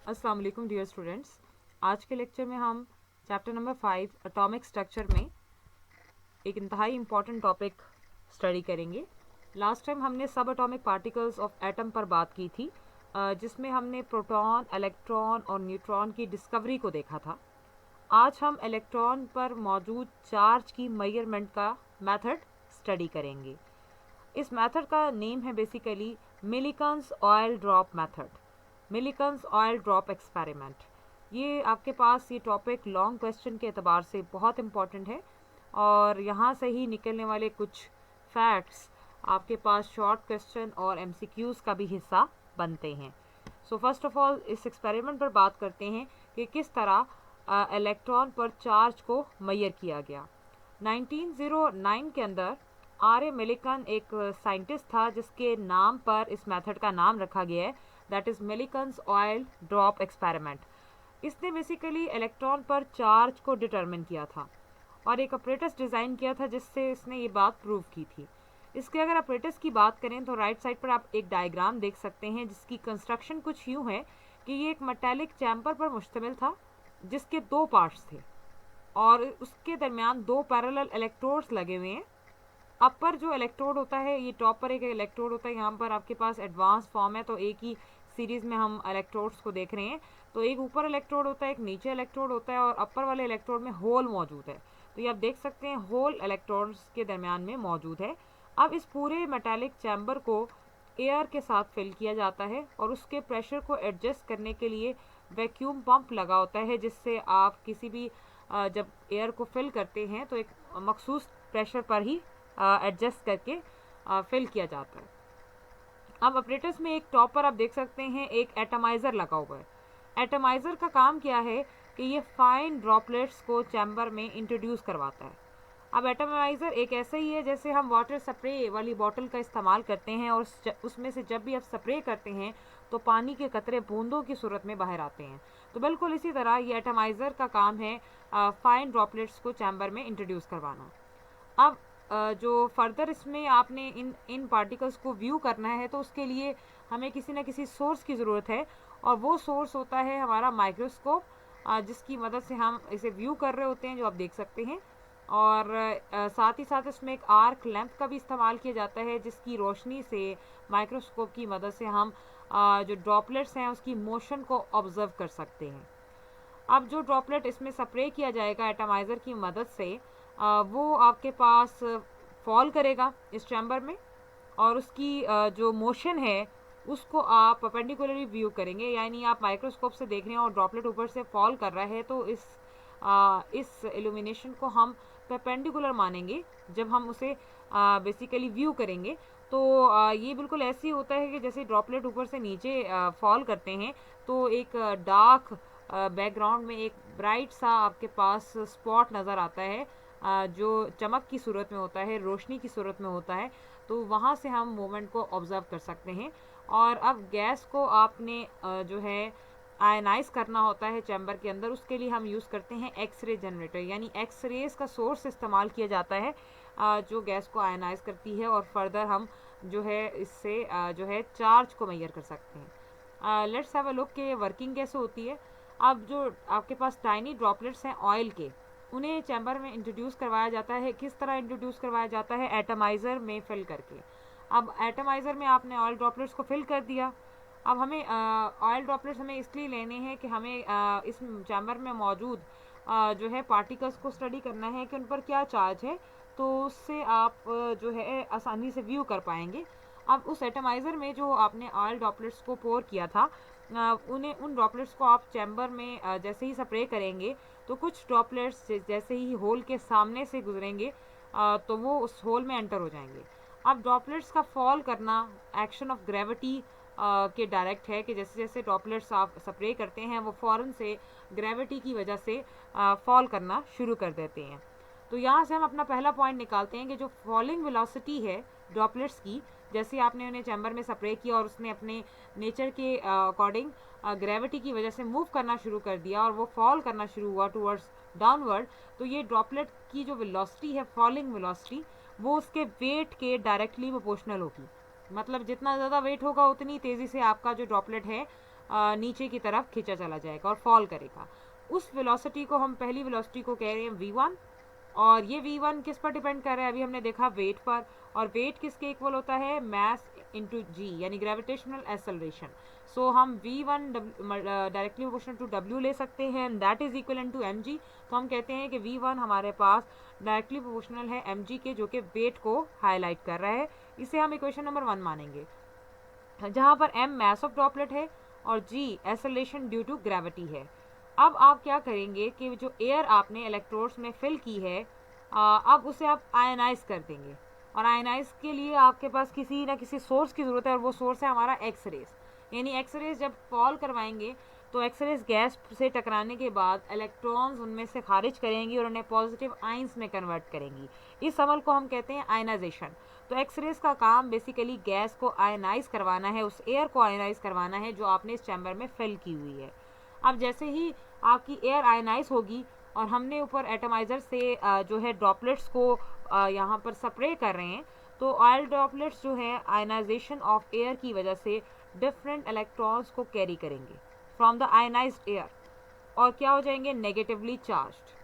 अस्सलाम वालेकुम dear students. आज के लेक्चर में हम चैप्टर नंबर 5 एटॉमिक स्ट्रक्चर में एक इंतहाई इम्पॉर्टेंट टॉपिक स्टडी करेंगे। लास्ट टाइम हमने सब एटॉमिक पार्टिकल्स ऑफ एटम पर बात की थी, जिसमें हमने प्रोटॉन, इलेक्ट्रॉन और न्यूट्रॉन की डिस्कवरी को देखा था। आज हम इलेक्ट्रॉन पर मौजूद चार्ज की मेजरमेंट का मेथड स्टडी करेंगे। इस मेथड का नेम है basically Millikan's oil drop method, Millikan's oil drop experiment. ये आपके पास ये टॉपिक लॉन्ग क्वेश्चन के अतबार से बहुत इम्पॉर्टेंट है और यहाँ से ही निकलने वाले कुछ फैक्ट्स आपके पास शॉर्ट क्वेश्चन और एमसीक्यूज़ का भी हिस्सा बनते हैं। सो फर्स्ट ऑफ ऑल इस एक्सपेरिमेंट पर बात करते हैं कि किस तरह इलेक्ट्रॉन पर चार्ज को मेजर किया गया। 1909 के अंदर आर ए मिलिकन एक साइंटिस्ट था जिसके नाम पर इस मेथड का नाम रखा गया है, that is Millikan's oil drop experiment. इसने बेसिकली इलेक्ट्रॉन पर चार्ज को डिटरमिन किया था और एक अपरेटस डिज़ाइन किया था जिससे इसने ये बात प्रूव की थी। इसके अगर अपरेटस की बात करें तो राइट साइड पर आप एक डायग्राम देख सकते हैं जिसकी कंस्ट्रक्शन कुछ यूँ है कि ये एक मेटालिक चैम्बर पर मुश्तमिल था जिसके दो पार्ट्स थे और उसके दरमियान दो पैरेलल इलेक्ट्रोड्स लगे हुए हैं। अपर जो इलेक्ट्रोड होता है, ये टॉप पर एक इलेक्ट्रोड होता है, यहाँ पर आपके पास एडवांस फॉर्म है तो एक ही सीरीज़ में हम इलेक्ट्रोड्स को देख रहे हैं। तो एक ऊपर इलेक्ट्रोड होता है, एक नीचे इलेक्ट्रोड होता है और अपर वाले इलेक्ट्रोड में होल मौजूद है। तो ये आप देख सकते हैं होल इलेक्ट्रोड्स के दरमियान में मौजूद है। अब इस पूरे मेटालिक चैम्बर को एयर के साथ फिल किया जाता है और उसके प्रेशर को एडजस्ट करने के लिए वैक्यूम पंप लगा होता है, जिससे आप किसी भी जब एयर को फिल करते हैं तो एक मखसूस प्रेशर पर ही एडजस्ट करके फिल किया जाता है। अब ऑपरेटर्स में एक टॉप पर आप देख सकते हैं एक एटमाइज़र लगा हुआ है। एटमाइज़र का काम क्या है कि ये फाइन ड्रॉपलेट्स को चैम्बर में इंट्रोड्यूस करवाता है। अब एटमाइज़र एक ऐसा ही है जैसे हम वाटर स्प्रे वाली बॉटल का इस्तेमाल करते हैं और उसमें से जब भी आप स्प्रे करते हैं तो पानी के कतरे बूंदों की सूरत में बाहर आते हैं। तो बिल्कुल इसी तरह ये एटमाइज़र का काम है फाइन ड्रॉपलेट्स को चैम्बर में इंट्रोड्यूस करवाना। अब जो फर्दर इसमें आपने इन पार्टिकल्स को व्यू करना है तो उसके लिए हमें किसी न किसी सोर्स की ज़रूरत है और वो सोर्स होता है हमारा माइक्रोस्कोप, जिसकी मदद से हम इसे व्यू कर रहे होते हैं, जो आप देख सकते हैं। और साथ ही साथ इसमें एक आर्क लैंप का भी इस्तेमाल किया जाता है जिसकी रोशनी से माइक्रोस्कोप की मदद से हम जो ड्रॉपलेट्स हैं उसकी मोशन को ऑब्ज़र्व कर सकते हैं। अब जो ड्रॉपलेट इसमें स्प्रे किया जाएगा एटमाइज़र की मदद से, वो आपके पास फॉल करेगा इस चैम्बर में और उसकी जो मोशन है उसको आप परपेंडिकुलरली व्यू करेंगे, यानी आप माइक्रोस्कोप से देख रहे हैं और ड्रॉपलेट ऊपर से फॉल कर रहा है तो इस इल्यूमिनेशन को हम परपेंडिकुलर मानेंगे जब हम उसे बेसिकली व्यू करेंगे। तो ये बिल्कुल ऐसे ही होता है कि जैसे ड्रॉपलेट ऊपर से नीचे फॉल करते हैं तो एक डार्क बैकग्राउंड में एक ब्राइट सा आपके पास स्पॉट नज़र आता है, जो चमक की सूरत में होता है, रोशनी की सूरत में होता है। तो वहाँ से हम मोमेंट को ऑब्ज़र्व कर सकते हैं। और अब गैस को आपने जो है आयनाइज करना होता है चैम्बर के अंदर, उसके लिए हम यूज़ करते हैं एक्सरे जनरेटर, यानी एक्स रेज़ का सोर्स इस्तेमाल किया जाता है जो गैस को आयनाइज करती है और फर्दर हम जो है इससे जो है चार्ज को मेजर कर सकते हैं। लेट्स हैव अ लुक कि वर्किंग कैसे होती है। अब जो आपके पास टाइनी ड्रॉपलेट्स हैं ऑयल के, उन्हें चैम्बर में इंट्रोड्यूस करवाया जाता है। किस तरह इंट्रोड्यूस करवाया जाता है? एटमाइज़र में फिल करके। अब एटमाइज़र में आपने ऑयल ड्रॉपलेट्स को फिल कर दिया। अब हमें ऑयल ड्रॉपलेट्स हमें इसलिए लेने हैं कि हमें इस चैम्बर में मौजूद जो है पार्टिकल्स को स्टडी करना है कि उन पर क्या चार्ज है, तो उससे आप जो है आसानी से व्यू कर पाएंगे। अब उस एटमाइज़र में जो आपने ऑयल ड्रॉपलेट्स को पोर किया था, उन ड्रॉपलेट्स को आप चैम्बर में जैसे ही स्प्रे करेंगे तो कुछ ड्रॉपलेट्स जैसे ही होल के सामने से गुजरेंगे तो वो उस होल में एंटर हो जाएंगे। अब ड्रॉपलेट्स का फॉल करना एक्शन ऑफ ग्रेविटी के डायरेक्ट है कि जैसे जैसे ड्रॉपलेट्स आप स्प्रे करते हैं वो फ़ौरन से ग्रेविटी की वजह से फॉल करना शुरू कर देते हैं। तो यहाँ से हम अपना पहला पॉइंट निकालते हैं कि जो फॉलिंग वेलोसिटी है ड्रॉपलेट्स की, जैसे आपने उन्हें चैम्बर में स्प्रे किया और उसने अपने नेचर के अकॉर्डिंग ग्रेविटी की वजह से मूव करना शुरू कर दिया और वो फॉल करना शुरू हुआ टूवर्ड्स डाउनवर्ड, तो ये ड्रॉपलेट की जो वेलोसिटी है, फॉलिंग वेलोसिटी, वो उसके वेट के डायरेक्टली प्रोपोर्शनल होगी। मतलब जितना ज़्यादा वेट होगा उतनी तेज़ी से आपका जो ड्रॉपलेट है नीचे की तरफ खींचा चला जाएगा और फॉल करेगा। उस वेलोसिटी को हम पहली वेलोसिटी को कह रहे हैं v1, और ये v1 किस पर डिपेंड कर रहा है, अभी हमने देखा वेट पर, और वेट किसके इक्वल होता है, मास इनटू g, यानी ग्रेविटेशनल एक्सेलरेशन। सो हम v1 directly proportional to w ले सकते हैं, and that is equal to mg। तो हम कहते हैं कि v1 हमारे पास डायरेक्टली प्रोपोर्शनल है mg के, जो कि वेट को हाईलाइट कर रहा है। इसे हम इक्वेशन नंबर 1 मानेंगे, जहाँ पर m मास ऑफ ड्रॉपलेट है और g acceleration due to gravity है। अब आप क्या करेंगे कि जो एयर आपने इलेक्ट्रोड्स में फिल की है, अब उसे आप आयनाइज कर देंगे, और आयनाइज के लिए आपके पास किसी ना किसी सोर्स की ज़रूरत है, और वो सोर्स है हमारा एक्स रेज। यानी एक्स रेज जब फॉल करवाएंगे तो एक्स रेज गैस से टकराने के बाद इलेक्ट्रॉन्स उनमें से खारिज करेंगी और उन्हें पॉजिटिव आइंस में कन्वर्ट करेंगी। इस अमल को हम कहते हैं आयनाइजेशन। तो एक्स रेज का काम बेसिकली गैस को आयनाइज करवाना है, उस एयर को आयनाइज करवाना है जो आपने इस चैम्बर में फिल की हुई है। अब जैसे ही आपकी एयर आयनाइज होगी और हमने ऊपर एटमाइज़र से जो है ड्रॉपलेट्स को यहाँ पर स्प्रे कर रहे हैं, तो ऑयल ड्रॉपलेट्स जो है आयनाइजेशन ऑफ एयर की वजह से डिफरेंट इलेक्ट्रॉन्स को कैरी करेंगे फ्रॉम द आयनाइज्ड एयर, और क्या हो जाएंगे, नेगेटिवली चार्ज्ड।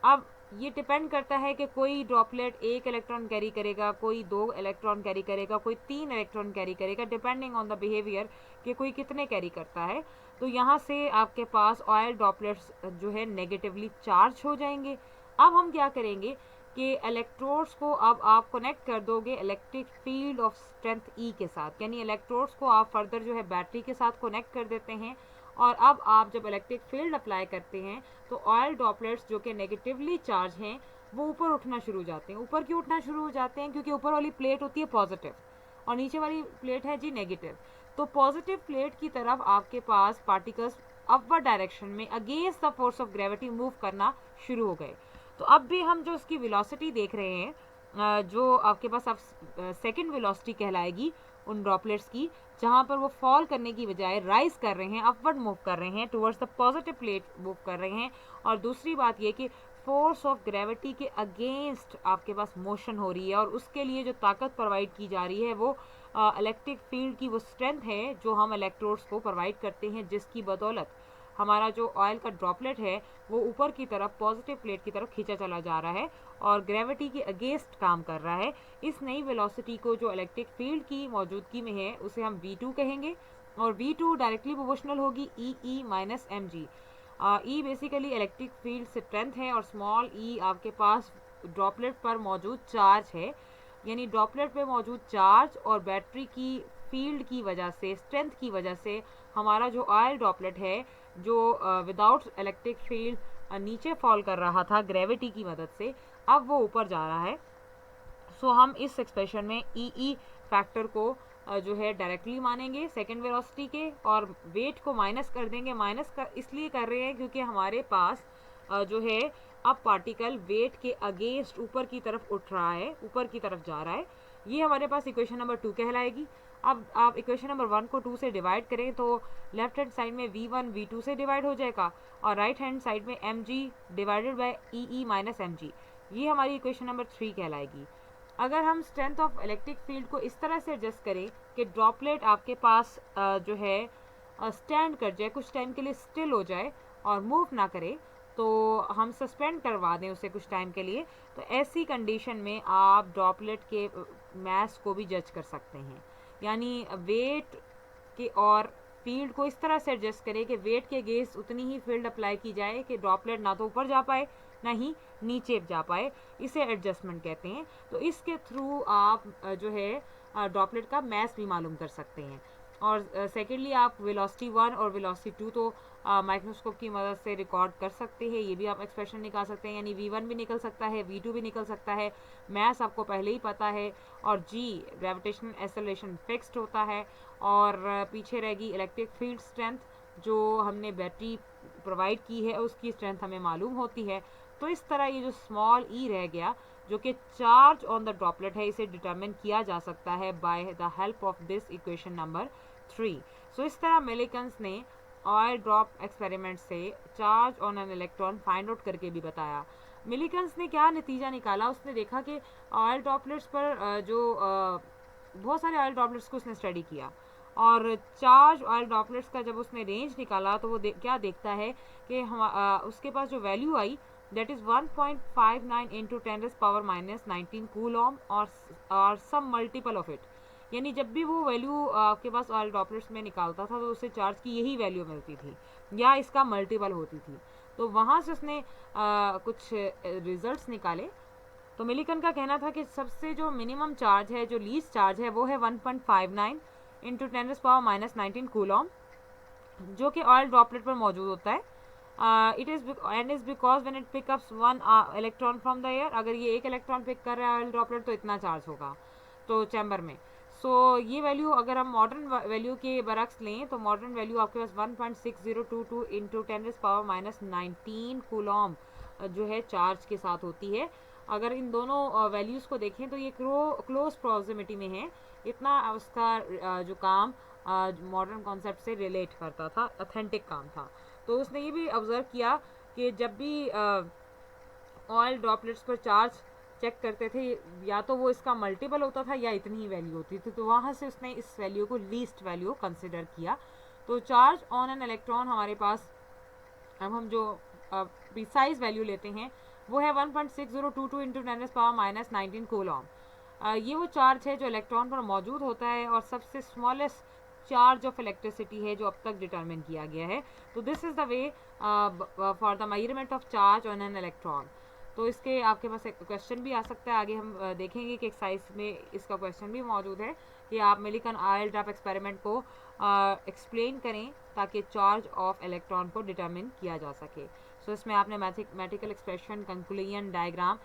अब ये डिपेंड करता है कि कोई ड्रॉपलेट 1 इलेक्ट्रॉन कैरी करेगा, कोई 2 इलेक्ट्रॉन कैरी करेगा, कोई 3 इलेक्ट्रॉन कैरी करेगा, डिपेंडिंग ऑन द बिहेवियर कि कोई कितने कैरी करता है। तो यहाँ से आपके पास ऑयल ड्रॉपलेट्स जो है नेगेटिवली चार्ज हो जाएंगे। अब हम क्या करेंगे कि इलेक्ट्रोड्स को अब आप कनेक्ट कर दोगे इलेक्ट्रिक फील्ड ऑफ स्ट्रेंथ ई के साथ, यानी इलेक्ट्रोड्स को आप फर्दर जो है बैटरी के साथ कनेक्ट कर देते हैं, और अब आप जब इलेक्ट्रिक फील्ड अप्लाई करते हैं तो ऑयल ड्रॉपलेट्स जो कि नेगेटिवली चार्ज हैं वो ऊपर उठना शुरू हो जाते हैं। ऊपर क्यों उठना शुरू हो जाते हैं, क्योंकि ऊपर वाली प्लेट होती है पॉजिटिव और नीचे वाली प्लेट है जी नेगेटिव। तो पॉजिटिव प्लेट की तरफ आपके पास पार्टिकल्स अपवर्ड डायरेक्शन में against the force of gravity move करना शुरू हो गए। तो अब भी हम जो इसकी वेलोसिटी देख रहे हैं, जो आपके पास अब सेकेंड वेलोसिटी कहलाएगी उन ड्रॉपलेट्स की, जहाँ पर वो फॉल करने की बजाय राइज कर रहे हैं, अपवर्ड मूव कर रहे हैं, towards the positive plate move कर रहे हैं। और दूसरी बात ये कि फोर्स ऑफ ग्रेविटी के अगेंस्ट आपके पास मोशन हो रही है, और उसके लिए जो ताकत प्रोवाइड की जा रही है वो इलेक्ट्रिक फील्ड की वो स्ट्रेंथ है जो हम इलेक्ट्रोड्स को प्रोवाइड करते हैं, जिसकी बदौलत हमारा जो ऑयल का ड्रॉपलेट है वो ऊपर की तरफ पॉजिटिव प्लेट की तरफ खींचा चला जा रहा है और ग्रेविटी के अगेंस्ट काम कर रहा है। इस नई वेलोसिटी को जो इलेक्ट्रिक फील्ड की मौजूदगी में है उसे हम v2 कहेंगे, और v2 डायरेक्टली प्रोपोर्शनल होगी ई माइनस mg। ई बेसिकली इलेक्ट्रिक फील्ड स्ट्रेंथ है, और स्मॉल ई आपके पास ड्रॉपलेट पर मौजूद चार्ज है, यानी ड्रॉपलेट पे मौजूद चार्ज और बैटरी की फील्ड की वजह से, स्ट्रेंथ की वजह से हमारा जो ऑयल ड्रॉपलेट है जो विदाउट इलेक्ट्रिक फील्ड नीचे फॉल कर रहा था ग्रेविटी की मदद से, अब वो ऊपर जा रहा है। सो हम इस एक्सप्रेशन में ई फैक्टर को जो है डायरेक्टली मानेंगे सेकेंड वेलोसिटी के, और वेट को माइनस कर देंगे। माइनस कर इसलिए कर रहे हैं क्योंकि हमारे पास जो है अब पार्टिकल वेट के अगेंस्ट ऊपर की तरफ उठ रहा है, ऊपर की तरफ जा रहा है। ये हमारे पास इक्वेशन नंबर 2 कहलाएगी। अब आप इक्वेशन नंबर 1 को 2 से डिवाइड करें तो लेफ्ट हैंड साइड में v1 v2 से डिवाइड हो जाएगा, और राइट हैंड साइड में mg divided by E minus mg। ये हमारी इक्वेशन नंबर 3 कहलाएगी। अगर हम स्ट्रेंथ ऑफ इलेक्ट्रिक फील्ड को इस तरह से एडजस्ट करें कि ड्रॉपलेट आपके पास जो है स्टैंड कर जाए, कुछ टाइम के लिए स्टिल हो जाए और मूव ना करे, तो हम सस्पेंड करवा दें उसे कुछ टाइम के लिए, तो ऐसी कंडीशन में आप ड्रॉपलेट के मास को भी जज कर सकते हैं। यानी वेट के और फील्ड को इस तरह से एडजस्ट करें कि वेट के अगेंस्ट उतनी ही फील्ड अप्लाई की जाए कि ड्रॉपलेट ना तो ऊपर जा पाए ना ही नीचे जा पाए। इसे एडजस्टमेंट कहते हैं। तो इसके थ्रू आप जो है ड्रॉपलेट का मास भी मालूम कर सकते हैं। और सेकेंडली आप वेलोसिटी 1 और वेलोसिटी 2 तो माइक्रोस्कोप की मदद से रिकॉर्ड कर सकते हैं। ये भी आप एक्सप्रेशन निकाल सकते हैं, यानी v1 भी निकल सकता है, v2 भी निकल सकता है। मास आपको पहले ही पता है, और g ग्रेविटेशनल एक्सेलरेशन फिक्स्ड होता है, और पीछे रहेगी इलेक्ट्रिक फील्ड स्ट्रेंथ जो हमने बैटरी प्रोवाइड की है उसकी स्ट्रेंथ हमें मालूम होती है। तो इस तरह ये जो स्मॉल ई रह गया जो कि चार्ज ऑन द ड्रॉपलेट है, इसे डिटरमिन किया जा सकता है by the help of this equation number 3। सो इस तरह मिलिकन्स ने ऑयल ड्रॉप एक्सपेरिमेंट से charge on an electron find out करके भी बताया। मिलिकन्स ने क्या नतीजा निकाला, उसने देखा कि ऑयल ड्रॉपलेट्स पर जो बहुत सारे ऑयल ड्रॉपलेट्स को उसने स्टडी किया, और चार्ज ऑयल ड्रॉपलेट्स का जब उसने रेंज निकाला तो वो क्या देखता है कि उसके पास जो value I that is 1.59 into 10⁻⁻19 Coulomb और सम मल्टीपल ऑफ इट। यानी जब भी वो वैल्यू आपके पास ऑयल ड्रॉपलेट्स में निकालता था तो उससे चार्ज की यही वैल्यू मिलती थी या इसका मल्टीपल होती थी। तो वहाँ से उसने कुछ रिजल्ट्स निकाले। तो मिलिकन का कहना था कि सबसे जो मिनिमम चार्ज है, जो लीस्ट चार्ज है, वो है 1.59 इंटू 10⁻⁻19 कूलॉम, जो कि ऑयल ड्रॉपलेट पर मौजूद होता है। It is and is because when it pickups one electron from the air, अगर ये एक इलेक्ट्रॉन पिक कर रहा है ऑयल ड्रॉपलेट तो इतना चार्ज होगा तो चैम्बर में। सो ये वैल्यू अगर हम मॉडर्न वैल्यू के बरक्स लें तो मॉडर्न वैल्यू आपके पास 1.6022 इंटू 10⁻⁻19 कूलॉम जो है चार्ज के साथ होती है। अगर इन दोनों वैल्यूज़ को देखें तो ये क्लोज प्रॉक्सिमिटी में है, इतना उसका जो काम मॉडर्न कॉन्सेप्ट से रिलेट करता था, ऑथेंटिक काम था। तो उसने ये भी ऑब्ज़र्व किया कि जब भी ऑयल ड्रॉपलेट्स पर चार्ज चेक करते थे या तो वो इसका मल्टीपल होता था या इतनी ही वैल्यू होती थी, तो वहाँ से उसने इस वैल्यू को लीस्ट वैल्यू कंसिडर किया। तो चार्ज ऑन एन इलेक्ट्रॉन हमारे पास, अब हम जो प्रिसाइज वैल्यू लेते हैं वो है 1.6022 इंटू 10⁻⁻19 कूलॉम। ये वो चार्ज है जो इलेक्ट्रॉन पर मौजूद होता है और सबसे स्मॉलेस्ट चार्ज ऑफ इलेक्ट्रिसिटी है जो अब तक डिटरमिन किया गया है। तो this is the way for the measurement of charge on an electron. तो इसके आपके पास एक क्वेश्चन भी आ सकता है, आगे हम देखेंगे कि एक्सरसाइज में इसका क्वेश्चन भी मौजूद है कि आप मिलिकन ऑयल ड्रॉप एक्सपेरिमेंट को एक्सप्लेन करें ताकि चार्ज ऑफ इलेक्ट्रॉन को डिटरमिन किया जा सके। सो इसमें आपने mathematical expression, conclusion, diagram,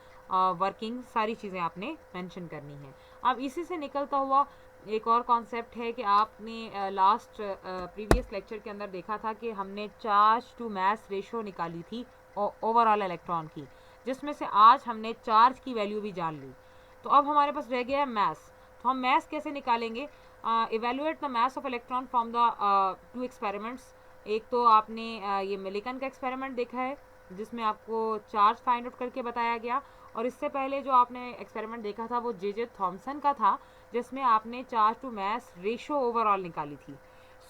working, सारी चीज़ें आपने मेंशन करनी है। अब इसी से निकलता हुआ एक और कॉन्सेप्ट है कि आपने लास्ट प्रीवियस लेक्चर के अंदर देखा था कि हमने चार्ज टू मास रेशो निकाली थी ओवरऑल इलेक्ट्रॉन की, जिसमें से आज हमने चार्ज की वैल्यू भी जान ली। तो अब हमारे पास रह गया है मैस। तो हम मैस कैसे निकालेंगे? Evaluate the mass of electron from the two experiments. एक तो आपने ये मिलिकन का एक्सपेरिमेंट देखा है जिसमें आपको चार्ज फाइंड आउट करके बताया गया, और इससे पहले जो आपने एक्सपेरिमेंट देखा था वो जे थॉमसन का था जिसमें आपने charge to mass ratio overall निकाली थी।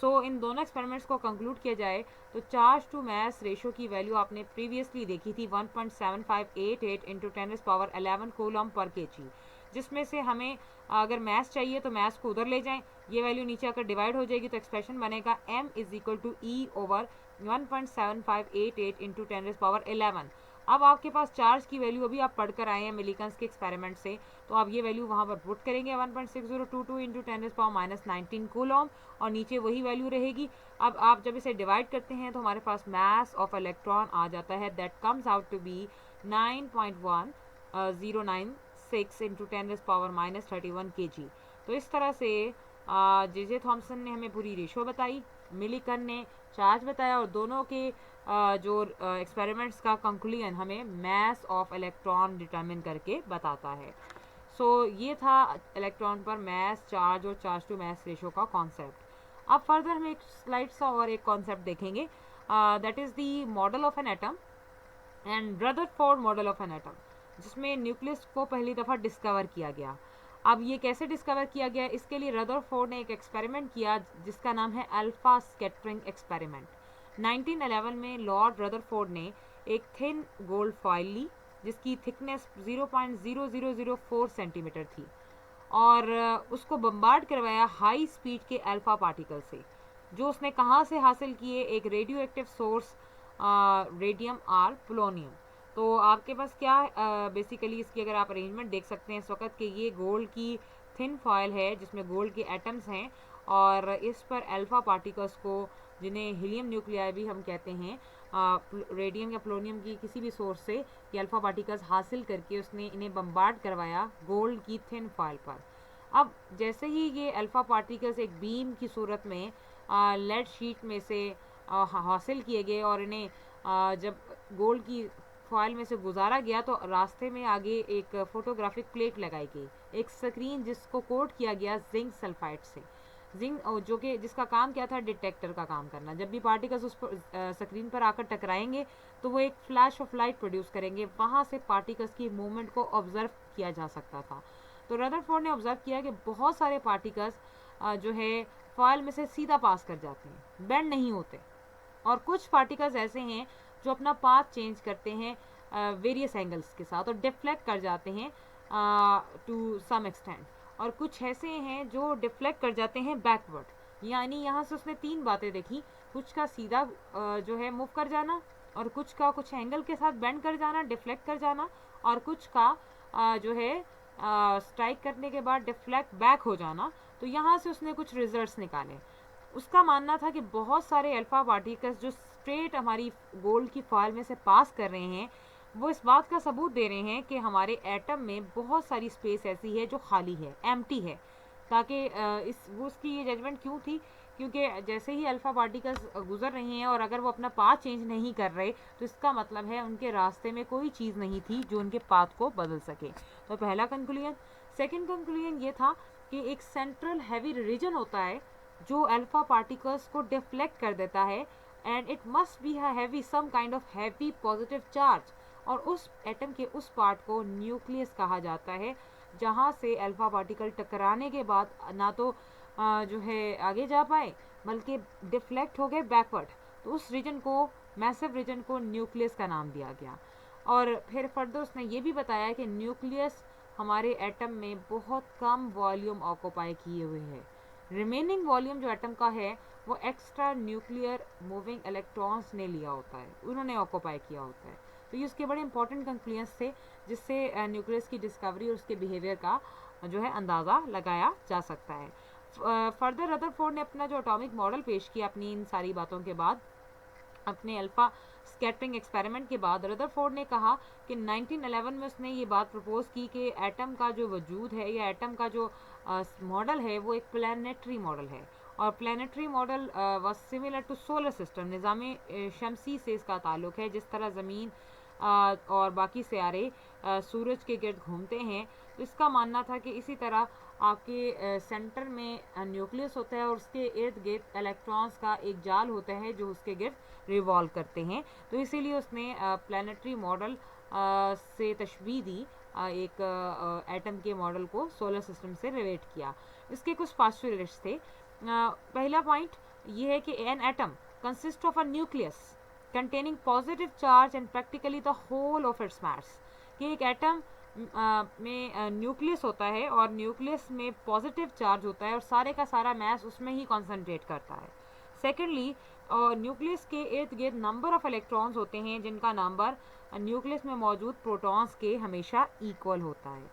सो इन दोनों एक्सपेरिमेंट्स को कंक्लूड किया जाए तो चार्ज टू मैस रेशो की वैल्यू आपने प्रीवियसली देखी थी 1.7588 इंटू 10⁻11 कूलम पर केजी, जिसमें से हमें अगर मैस चाहिए तो मैस को उधर ले जाएं, ये वैल्यू नीचे आकर डिवाइड हो जाएगी तो एक्सप्रेशन बनेगा m is equal to e over 1.7588 into 10⁻11। अब आपके पास चार्ज की वैल्यू अभी आप पढ़कर आए हैं मिलिकन्स के एक्सपेरिमेंट से, तो आप ये वैल्यू वहाँ पर पुट करेंगे 1.6022 इंटू 10⁻⁻19 कूलॉम, और नीचे वही वैल्यू रहेगी। अब आप जब इसे डिवाइड करते हैं तो हमारे पास मास ऑफ इलेक्ट्रॉन आ जाता है, that comes out to be 9.1096 into 10⁻31 kg। तो इस तरह से जे थॉमसन ने हमें पूरी रेशो बताई, मिलिकन ने चार्ज बताया, और दोनों के जो एक्सपेरिमेंट्स का कंक्लूजन हमें मैस ऑफ इलेक्ट्रॉन डिटरमिन करके बताता है। सो ये था इलेक्ट्रॉन पर मैस, चार्ज और चार्ज टू मैस रेशो का कॉन्सेप्ट। अब फर्दर हम एक स्लाइड सा और एक कॉन्सेप्ट देखेंगे, that is the model of an atom and Rutherford model of an atom, जिसमें न्यूक्लियस को पहली दफ़ा डिस्कवर किया गया। अब ये कैसे डिस्कवर किया गया, इसके लिए रदरफोर्ड ने एक एक्सपेरिमेंट किया जिसका नाम है अल्फा स्कैटरिंग एक्सपेरिमेंट। 1911 में लॉर्ड रदरफोर्ड ने एक थिन गोल्ड फॉइल ली जिसकी थिकनेस 0.0004 सेंटीमीटर थी, और उसको बम्बार्ड करवाया हाई स्पीड के अल्फा पार्टिकल से, जो उसने कहाँ से हासिल किए? एक radioactive source, radium or polonium. तो आपके पास क्या बेसिकली इसकी अगर आप अरेंजमेंट देख सकते हैं इस वक्त कि ये गोल्ड की थिन फॉइल है जिसमें गोल्ड के एटम्स हैं, और इस पर अल्फा पार्टिकल्स को, जिन्हें हीलियम न्यूक्लियाई भी हम कहते हैं, रेडियम या पोलोनियम की किसी भी सोर्स से ये अल्फा पार्टिकल्स हासिल करके उसने इन्हें बम्बार्ड करवाया गोल्ड की थिन फॉइल पर। अब जैसे ही ये अल्फा पार्टिकल्स एक बीम की सूरत में लेड शीट में से हासिल किए गए और इन्हें जब गोल्ड की फॉइल में से गुजारा गया तो रास्ते में आगे एक फोटोग्राफिक प्लेट लगाई गई, एक स्क्रीन जिसको कोट किया गया जिंक सल्फाइड से। जिंक जो कि जिसका काम क्या था? डिटेक्टर का काम करना। जब भी पार्टिकल्स उस पर स्क्रीन पर आकर टकराएंगे तो वो एक फ्लैश ऑफ लाइट प्रोड्यूस करेंगे, वहाँ से पार्टिकल्स की मूवमेंट को ऑब्जर्व किया जा सकता था। तो रदरफोर्ड ने ऑब्जर्व किया कि बहुत सारे पार्टिकल्स जो है फॉयल में से सीधा पास कर जाते हैं, बेंड नहीं होते। और कुछ पार्टिकल्स ऐसे हैं जो अपना पाथ चेंज करते हैं वेरियस एंगल्स के साथ और डिफ्लेक्ट कर जाते हैं टू सम एक्सटेंट, और कुछ ऐसे हैं जो डिफ्लेक्ट कर जाते हैं बैकवर्ड। यानी यहाँ से उसने तीन बातें देखी, कुछ का सीधा जो है मूव कर जाना, और कुछ का कुछ एंगल के साथ बेंड कर जाना, डिफ्लेक्ट कर जाना, और कुछ का जो है स्ट्राइक करने के बाद डिफ्लेक्ट बैक हो जाना। तो यहाँ से उसने कुछ रिजल्ट्स निकाले। उसका मानना था कि बहुत सारे अल्फा पार्टिकल्स जो स्ट्रेट हमारी गोल्ड की फॉयल में से पास कर रहे हैं, वो इस बात का सबूत दे रहे हैं कि हमारे एटम में बहुत सारी स्पेस ऐसी है जो खाली है, एम्प्टी है। ताकि वो उसकी ये जजमेंट क्यों थी, क्योंकि जैसे ही अल्फा पार्टिकल्स गुजर रहे हैं और अगर वो अपना पाथ चेंज नहीं कर रहे, तो इसका मतलब है उनके रास्ते में कोई चीज़ नहीं थी जो उनके पाथ को बदल सके। तो पहला कंक्लूजन। सेकेंड कंक्लूजन ये था कि एक सेंट्रल हैवी रीजन होता है जो अल्फा पार्टिकल्स को डिफ्लेक्ट कर देता है, and it must be heavy some kind of heavy positive charge, और उस एटम के उस पार्ट को न्यूक्लियस कहा जाता है, जहाँ से अल्फा पार्टिकल टकराने के बाद ना तो जो है आगे जा पाए बल्कि डिफ्लेक्ट हो गए बैकवर्ड। तो उस रीजन को, मैसिव रीजन को न्यूक्लियस का नाम दिया गया। और फिर फर्दर उसने ये भी बताया कि न्यूक्लियस हमारे एटम में बहुत कम वॉल्यूम ऑक्यूपाई किए हुए है। रिमेनिंग वॉल्यूम जो एटम का है वो एक्स्ट्रा न्यूक्लियर मूविंग इलेक्ट्रॉन्स ने लिया होता है, उन्होंने ऑक्यूपाई किया होता है। तो ये उसके बड़े इंपॉर्टेंट कंक्लूजन्स थे जिससे न्यूक्लियस की डिस्कवरी और उसके बिहेवियर का जो है अंदाज़ा लगाया जा सकता है। फर्दर रदरफोर्ड ने अपना जो एटॉमिक मॉडल पेश किया अपनी इन सारी बातों के बाद, अपने अल्फा स्कैटरिंग एक्सपेरिमेंट के बाद, रदरफोर्ड ने कहा कि 1911 में उसने ये बात प्रपोज की कि एटम का जो वजूद है या एटम का जो मॉडल है वो एक प्लानिटरी मॉडल है, और planetary model was similar to solar system, निज़ाम शमसी से इसका ताल्लुक़ है। जिस तरह ज़मीन और बाकी सियारे सूरज के गिर्द घूमते हैं, तो इसका मानना था कि इसी तरह आपके सेंटर में न्यूक्लियस होता है और उसके इर्द गिर्द इलेक्ट्रॉन्स का एक जाल होता है जो उसके गिर्द रिवॉल्व करते हैं। तो इसीलिए उसने प्लानिटरी मॉडल से तशबीह दी एक एटम के मॉडल को सोलर सिस्टम से रिलेट किया। इसके कुछ पास्टुलेट्स थे। पहला पॉइंट ये है कि an atom consist of a nucleus containing positive charge and practically the whole of its mass, कि एक एटम में न्यूक्लियस होता है और न्यूक्लियस में पॉजिटिव चार्ज होता है और सारे का सारा मैस उसमें ही कॉन्सेंट्रेट करता है। सेकेंडली, न्यूक्लियस के इर्द गिर्द नंबर ऑफ इलेक्ट्रॉन्स होते हैं जिनका नंबर न्यूक्लियस में मौजूद प्रोटॉन्स के हमेशा इक्वल होता है।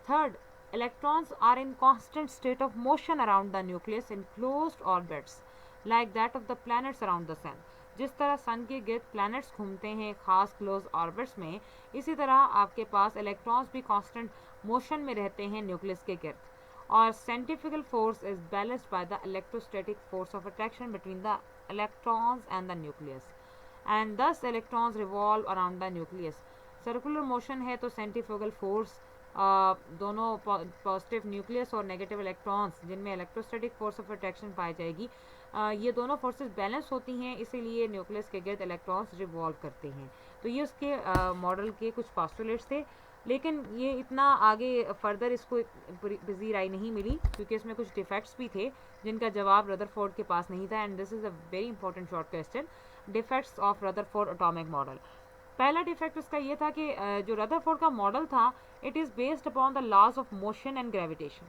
Third, electrons are in constant state of motion around the nucleus in closed orbits like that of the planets around the sun. जिस तरह सन के गिर्द प्लैनेट्स घूमते हैं खास क्लोज ऑर्बिट्स में, इसी तरह आपके पास इलेक्ट्रॉन्स भी कांस्टेंट मोशन में रहते हैं न्यूक्लियस के गिर्द। और centrifugal force is balanced by the electrostatic force of attraction between the electrons and the nucleus, and thus electrons revolve around the nucleus. Circular motion है तो सेंट्रीफ्यूगल फोर्स दोनों पॉजिटिव न्यूक्लियस और नेगेटिव इलेक्ट्रॉन्स जिनमें electrostatic force of attraction पाई जाएगी, ये दोनों forces balance होती हैं, इसीलिए न्यूक्लियस के गिर्द इलेक्ट्रॉन्स रिवॉल्व करते हैं। तो ये उसके मॉडल के कुछ पास्टुलेट्स थे, लेकिन ये इतना आगे फर्दर इसको बिजी राय नहीं मिली क्योंकि इसमें कुछ डिफेक्ट्स भी थे जिनका जवाब रदरफोर्ड के पास नहीं था। And this is a very important short question, defects of Rutherford atomic model. पहला डिफेक्ट उसका ये था कि जो रदरफोर्ड का मॉडल था, it is based upon the laws of motion and gravitation.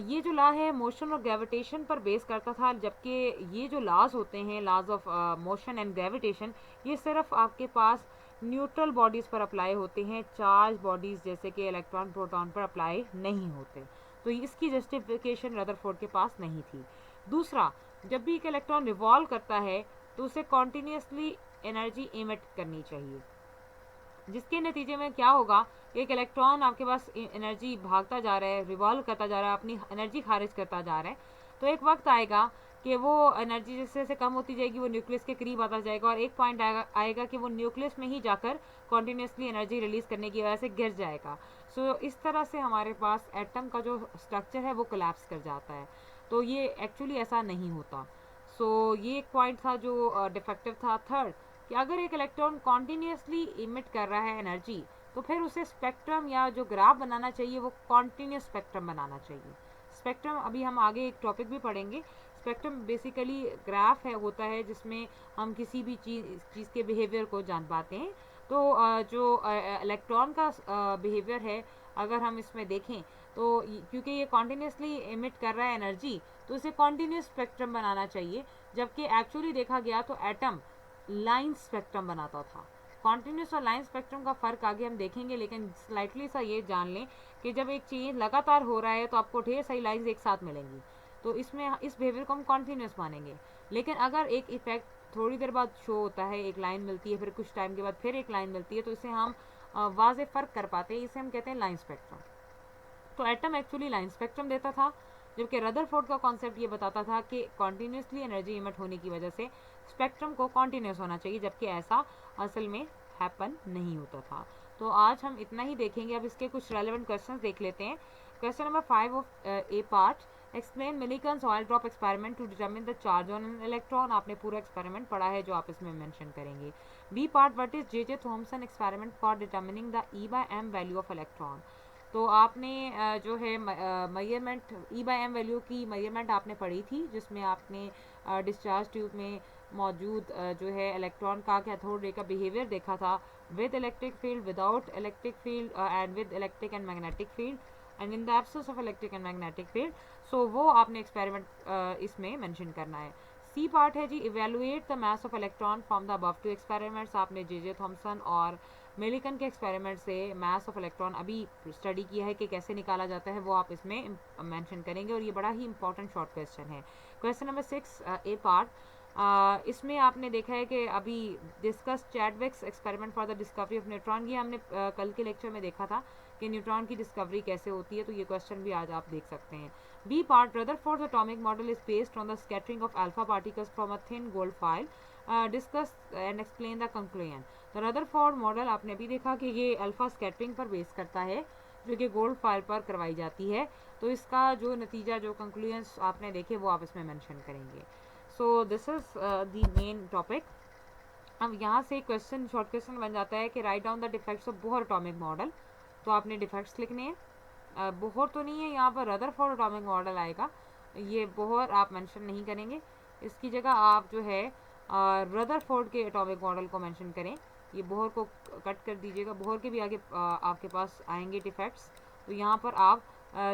ये जो लॉ है मोशन और ग्रेविटेशन पर बेस करता था, जबकि ये जो लॉज होते हैं, laws of motion and gravitation, ये सिर्फ आपके पास न्यूट्रल बॉडीज़ पर अप्लाई होते हैं, चार्ज बॉडीज़ जैसे कि इलेक्ट्रॉन प्रोटॉन पर अप्लाई नहीं होते। तो इसकी जस्टिफिकेशन रदरफोर्ड के पास नहीं थी। दूसरा, जब भी एक इलेक्ट्रॉन रिवॉल्व करता है तो उसे कॉन्टीन्यूसली एनर्जी इमिट करनी चाहिए, जिसके नतीजे में क्या होगा, एक इलेक्ट्रॉन आपके पास एनर्जी भागता जा रहा है, रिवॉल्व करता जा रहा है, अपनी एनर्जी खारिज करता जा रहा है, तो एक वक्त आएगा कि वो एनर्जी जैसे जैसे कम होती जाएगी वो न्यूक्लियस के करीब आता जाएगा और एक पॉइंट आएगा कि वो न्यूक्लियस में ही जाकर कॉन्टीन्यूसली एनर्जी रिलीज़ करने की वजह से गिर जाएगा। सो इस तरह से हमारे पास एटम का जो स्ट्रक्चर है वो कोलैप्स कर जाता है। तो ये एक्चुअली ऐसा नहीं होता। सो ये एक पॉइंट था जो डिफेक्टिव था। थर्ड, कि अगर एक इलेक्ट्रॉन कॉन्टीन्यूसली इमिट कर रहा है एनर्जी, तो फिर उसे स्पेक्ट्रम या जो ग्राफ बनाना चाहिए वो कॉन्टीन्यूस स्पेक्ट्रम बनाना चाहिए। स्पेक्ट्रम अभी हम आगे एक टॉपिक भी पढ़ेंगे। स्पेक्ट्रम बेसिकली ग्राफ है होता है जिसमें हम किसी भी चीज़ के बिहेवियर को जान पाते हैं। तो जो इलेक्ट्रॉन का बिहेवियर है, अगर हम इसमें देखें तो क्योंकि ये कॉन्टिन्यूसली इमिट कर रहा है एनर्जी, तो इसे कॉन्टिन्यूस स्पेक्ट्रम बनाना चाहिए। जबकि एक्चुअली देखा गया तो एटम लाइन स्पेक्ट्रम बनाता था। कॉन्टिन्यूस और लाइन स्पेक्ट्रम का फ़र्क आगे हम देखेंगे, लेकिन स्लाइटली सा ये जान लें कि जब एक चीज़ लगातार हो रहा है तो आपको ढेर सारी लाइन्स एक साथ मिलेंगी, तो इसमें इस बिहेवियर को हम कॉन्टिन्यूस मानेंगे। लेकिन अगर एक इफेक्ट थोड़ी देर बाद शो होता है, एक लाइन मिलती है, फिर कुछ टाइम के बाद फिर एक लाइन मिलती है, तो इसे हम वाज़े फ़र्क कर पाते हैं, इसे हम कहते हैं लाइन स्पेक्ट्रम। तो एटम एक्चुअली लाइन स्पेक्ट्रम देता था, जबकि रदरफोर्ड का कॉन्सेप्ट ये बताता था कि कॉन्टीन्यूसली एनर्जी इमिट होने की वजह से स्पेक्ट्रम को कॉन्टीन्यूस होना चाहिए, जबकि ऐसा असल में हैपन नहीं होता था। तो आज हम इतना ही देखेंगे। अब इसके कुछ रेलेवेंट क्वेश्चंस देख लेते हैं। Question number 5 of A part, explain Millikan's oil drop experiment to determine the charge on an electron. आपने पूरा एक्सपेरिमेंट पढ़ा है जो आप इसमें मेंशन करेंगे। B part, what is J Thomson experiment for determining the E/m value of electron. तो आपने जो है मयरमेंट E/m वैल्यू की मयरमेंट आपने पढ़ी थी, जिसमें आपने डिस्चार्ज ट्यूब में मौजूद जो है इलेक्ट्रॉन का कैथोड रे का बिहेवियर देखा था, with electric field, without electric field and with electric and magnetic field and in the absence of electric and magnetic field. So वो आपने एक्सपेरिमेंट इसमें मेंशन करना है। सी पार्ट है जी, evaluate the mass of electron from the above two experiments. आपने J Thomson और Millikan के एक्सपेरिमेंट से मास ऑफ इलेक्ट्रॉन अभी स्टडी किया है कि कैसे निकाला जाता है, वो आप इसमें मेंशन करेंगे, और ये बड़ा ही इंपॉर्टेंट शॉर्ट क्वेश्चन है। क्वेश्चन नंबर 6 ए पार्ट, इसमें आपने देखा है कि अभी discuss Chadwick's experiment for the discovery of neutron. ये हमने कल के लेक्चर में देखा था कि न्यूट्रॉन की डिस्कवरी कैसे होती है, तो ये क्वेश्चन भी आज आप देख सकते हैं। B part, Rutherford atomic model is based on the scattering of alpha particles from a thin gold foil. Discuss and explain the conclusion. तो रदरफोर्ड मॉडल आपने भी देखा कि ये अल्फा स्कैटरिंग पर बेस करता है, जो कि गोल्ड फाइल पर करवाई जाती है। तो इसका जो नतीजा, जो कंक्लूजन्स आपने देखे, वो आप इसमें मेंशन करेंगे। So this is the main topic. अब यहाँ से क्वेश्चन, शॉर्ट क्वेश्चन बन जाता है कि write down the defects of Bohr atomic model. तो आपने डिफेक्ट्स लिखने हैं। बोहर तो नहीं है यहाँ पर, रदरफोर्ड एटॉमिक मॉडल आएगा, ये बोहर आप मेंशन नहीं करेंगे। इसकी जगह आप जो है रदरफोर्ड के एटॉमिक मॉडल को मेंशन करें। ये बोहर को कट कर दीजिएगा, बोहर के भी आगे आपके पास आएंगे डिफेक्ट्स। तो यहाँ पर आप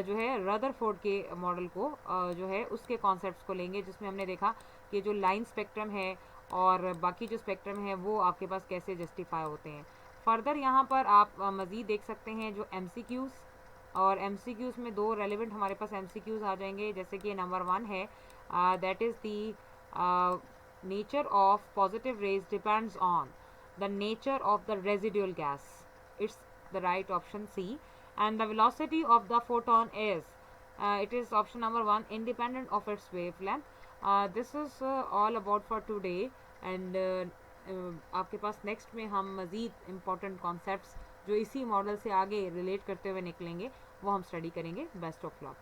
जो है रदरफोर्ड के मॉडल को जो है उसके कॉन्सेप्ट्स को लेंगे, जिसमें हमने देखा कि जो लाइन स्पेक्ट्रम है और बाकी जो स्पेक्ट्रम है वो आपके पास कैसे जस्टिफाई होते हैं। फर्दर यहाँ पर आप मज़ीद देख सकते हैं जो MCQs, और MCQs में दो रेलिवेंट हमारे पास MCQs आ जाएंगे, जैसे कि नंबर 1 है, that is the nature of positive rays depends on the nature of the residual gas. It's the right option C. And the velocity of the photon is, it is option number 1, independent of its wavelength. This is all about for today. And आपके पास next में हम मज़ीद important concepts जो इसी model से आगे relate करते हुए निकलेंगे, वो हम स्टडी करेंगे। Best of luck.